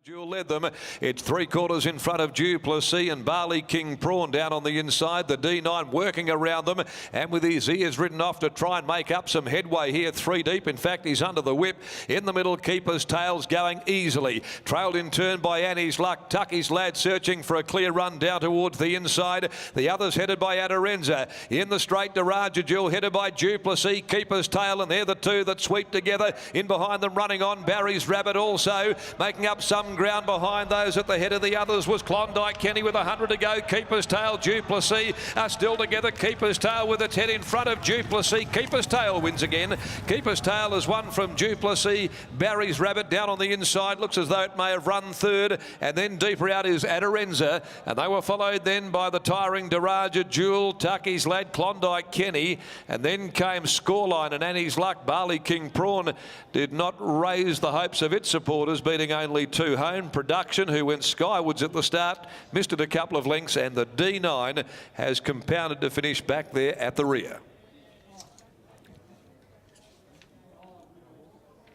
Jewel led them. It's 3/4 in front of Duplessis and Barley King Prawn down on the inside. The D9 working around them and with his ears ridden off to try and make up some headway here. 3 deep. In fact, he's under the whip. In the middle, Keeper's Tail's going easily. Trailed in turn by Annie's Luck. Tucky's Lad searching for a clear run down towards the inside. The others headed by Adorenza. In the straight, Daraja Jewel headed by Duplessis, Keeper's Tail, and they're the two that sweep together. In behind them, running on, Barry's Rabbit also making up some ground behind those. At the head of the others was Klondike Kenny with 100 to go. Keeper's Tail, Duplessis are still together. Keeper's Tail with its head in front of Duplessis. Keeper's Tail wins again. Keeper's Tail has won from Duplessis. Barry's Rabbit down on the inside looks as though it may have run third, and then deeper out is Adorenza, and they were followed then by the tiring Daraja Jewel, Tucky's Lad, Klondike Kenny, and then came Scoreline and Annie's Luck. Barley King Prawn did not raise the hopes of its supporters, beating only two home. Production, who went skywards at the start, missed it a couple of lengths, and the D9 has compounded to finish back there at the rear.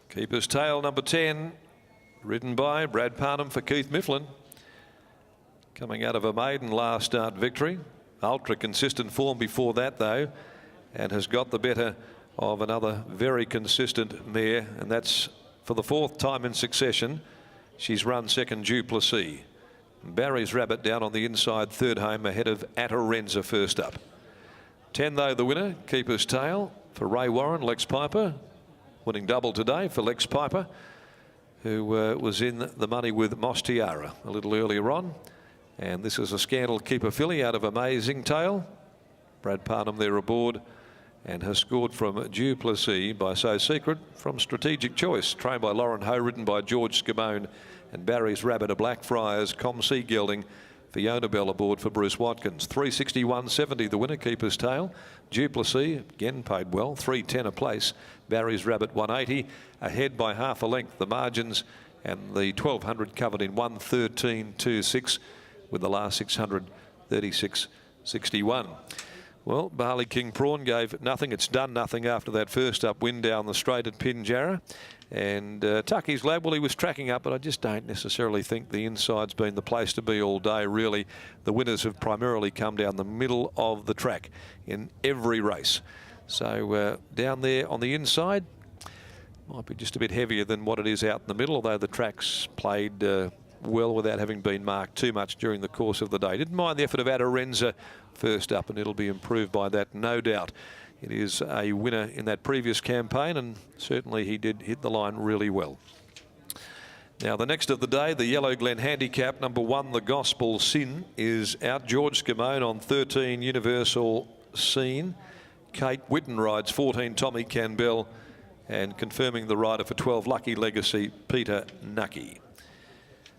Keeper's Tail, number 10, ridden by Brad Parnham for Keith Mifflin. Coming out of a maiden last start victory. Ultra consistent form before that, though, and has got the better of another very consistent mare, and that's for the 4th time in succession. She's run second, Duplessis. Barry's Rabbit down on the inside, third home, ahead of Adorenza first up. 10, though, the winner, Keeper's Tail for Ray Warren. Lex Piper winning double today for Lex Piper, who was in the money with Moss Tiara a little earlier on. And this is a Scandal Keeper filly out of Amazing Tail. Brad Parnham there aboard, and has scored from Duplessis by So Secret from Strategic Choice, trained by Lauren Ho, ridden by George Scamone, and Barry's Rabbit, a Blackfriars, Com Sea Gelding, Fiona Bell aboard for Bruce Watkins. 361.70 the winner, Keeper's Tail. Duplessis again paid well, 310 a place. Barry's Rabbit 180, ahead by half a length. The margins and the 1200 covered in 1:13.26, with the last 600 36.61. Well, Barley King Prawn gave nothing. It's done nothing after that first up win down the straight at Pinjarra. And Tucky's Lad, well, he was tracking up, but I just don't necessarily think the inside's been the place to be all day, really. The winners have primarily come down the middle of the track in every race. So down there on the inside, might be just a bit heavier than what it is out in the middle, although the track's played well without having been marked too much during the course of the day. Didn't mind the effort of Adorenza first up, and it'll be improved by that, no doubt. It is a winner in that previous campaign, and certainly he did hit the line really well. Now, the next of the day, the Yellow Glen Handicap, number 1, the Gospel Sin, is out. George Scamone on 13, Universal Scene. Kate Whitten rides 14, Tommy Campbell, and confirming the rider for 12, Lucky Legacy, Peter Nucky.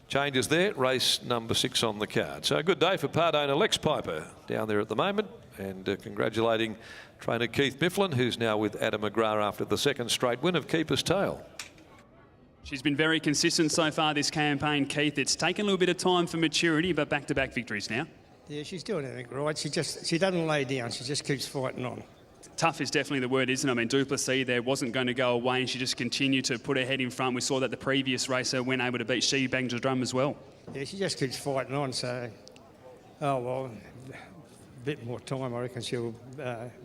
Changes there, race number 6 on the card. So a good day for part owner Lex Piper down there at the moment, and congratulating trainer Keith Mifflin, who's now with Adam McGrath after the 2nd straight win of Keeper's Tail. She's been very consistent so far this campaign, Keith. It's taken a little bit of time for maturity, but back-to-back victories now. Yeah, she's doing everything right. She doesn't lay down. She just keeps fighting on. Tough is definitely the word, isn't it? I mean, Duplessis there wasn't going to go away, and she just continued to put her head in front. We saw that the previous racer went able to beat She Banged the Drum as well. Yeah, she just keeps fighting on, so, oh, well, a bit more time, I reckon she'll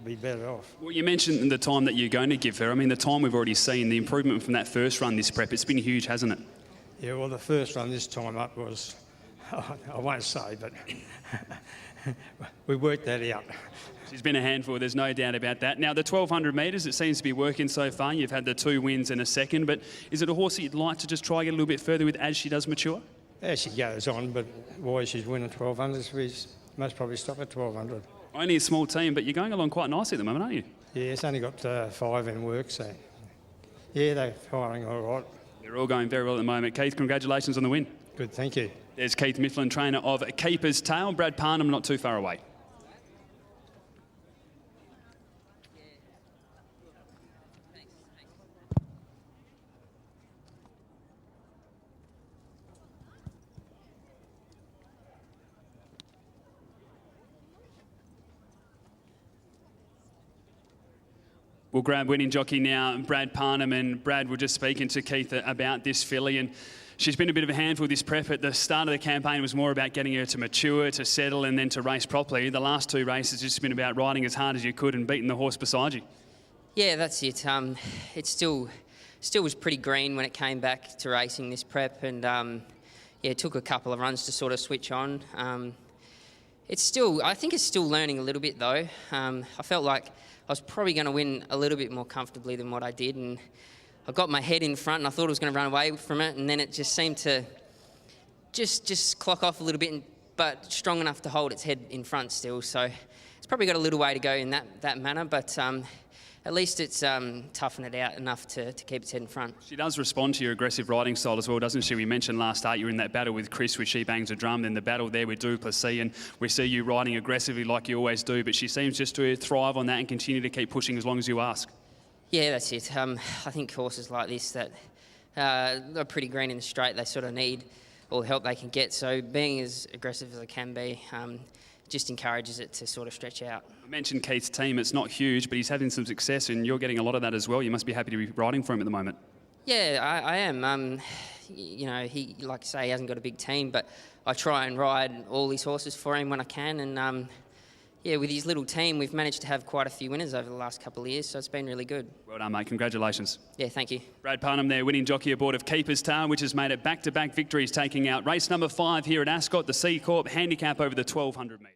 be better off. Well, you mentioned the time that you're going to give her. I mean, the time we've already seen, the improvement from that first run this prep, it's been huge, hasn't it? Yeah, well, the first run this time up was, I won't say, but we worked that out. She's been a handful, there's no doubt about that. Now, the 1,200 metres, it seems to be working so far. You've had the 2 wins and a second, but is it a horse that you'd like to just try and get a little bit further with as she does mature? As she goes on, but why she's winning 1,200s, we must probably stop at 1,200. Only a small team, but you're going along quite nicely at the moment, aren't you? Yeah, it's only got 5 in work, so yeah, they're firing all right. They're all going very well at the moment. Keith, congratulations on the win. Good, thank you. There's Keith Mifflin, trainer of Keeper's Tail. Brad Parnham not too far away. We'll grab winning jockey now, Brad Parnham. And Brad, we're just speaking to Keith about this filly, and she's been a bit of a handful this prep. At the start of the campaign, it was more about getting her to mature, to settle, and then to race properly. The last 2 races just been about riding as hard as you could and beating the horse beside you. Yeah, that's it. It still was pretty green when it came back to racing this prep, and yeah, it took a couple of runs to sort of switch on. I think it's still learning a little bit though. I felt like I was probably going to win a little bit more comfortably than what I did, and I got my head in front and I thought I was going to run away from it, and then it just seemed to just clock off a little bit, but strong enough to hold its head in front still. So it's probably got a little way to go in that manner, but at least it's toughened it out enough to keep its head in front. She does respond to your aggressive riding style as well, doesn't she? We mentioned last start you were in that battle with Chris where she bangs a drum, then the battle there with Duplessis, and we see you riding aggressively like you always do, but she seems just to thrive on that and continue to keep pushing as long as you ask. Yeah, that's it. I think horses like this that are pretty green in the straight, they sort of need all the help they can get. So being as aggressive as I can be just encourages it to sort of stretch out. I mentioned Keith's team. It's not huge, but he's having some success and you're getting a lot of that as well. You must be happy to be riding for him at the moment. Yeah, I am. You know, he, like I say, he hasn't got a big team, but I try and ride all these horses for him when I can. And yeah, with his little team, we've managed to have quite a few winners over the last couple of years, so it's been really good. Well done, mate. Congratulations. Yeah, thank you. Brad Parnham there, winning jockey aboard of Keeper's Tale, which has made it back-to-back victories, taking out race number 5 here at Ascot, the C Corp handicap over the 1200 metres.